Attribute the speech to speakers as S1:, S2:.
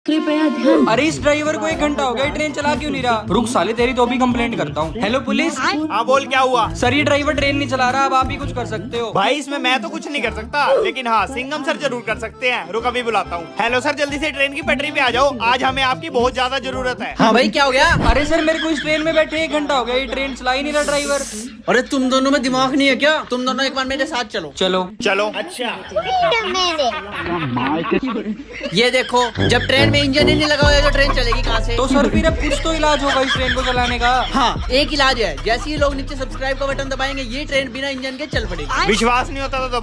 S1: कृपया ध्यान।
S2: अरे इस ड्राइवर को 1 घंटा हो गया, ट्रेन चला क्यों नहीं रहा? रुक साले, तेरी तो भी कंप्लेंट करता हूँ। Hello police.
S3: हाँ बोल, क्या हुआ?
S2: सर ये ड्राइवर ट्रेन नहीं चला रहा, अब आप ही कुछ कर सकते हो।
S3: भाई इसमें मैं तो कुछ नहीं कर सकता, लेकिन हाँ सिंघम सर जरूर कर सकते हैं। रुक अभी बुलाता हूँ। हेलो सर, जल्दी से ट्रेन की पटरी पे आ जाओ, आज हमें आपकी बहुत ज्यादा जरूरत है।
S4: हाँ भाई, क्या हो गया?
S2: अरे सर मेरे को इस ट्रेन में बैठे 1 घंटा हो गया, ये ट्रेन चला ही नहीं रहा ड्राइवर।
S4: अरे तुम दोनों में दिमाग नहीं है क्या? तुम दोनों एक बार मेरे साथ चलो।
S2: चलो
S3: चलो।
S4: ये देखो, जब ट्रेन में इंजन ही नहीं लगा हुआ तो ट्रेन चलेगी कहाँ से?
S2: तो सर फिर अब कुछ तो इलाज होगा इस ट्रेन को चलाने का।
S4: हाँ, एक इलाज है। जैसे ही लोग नीचे सब्सक्राइब का बटन दबाएंगे, ये ट्रेन बिना इंजन के चल पड़ेगी।
S3: विश्वास नहीं होता तो दबा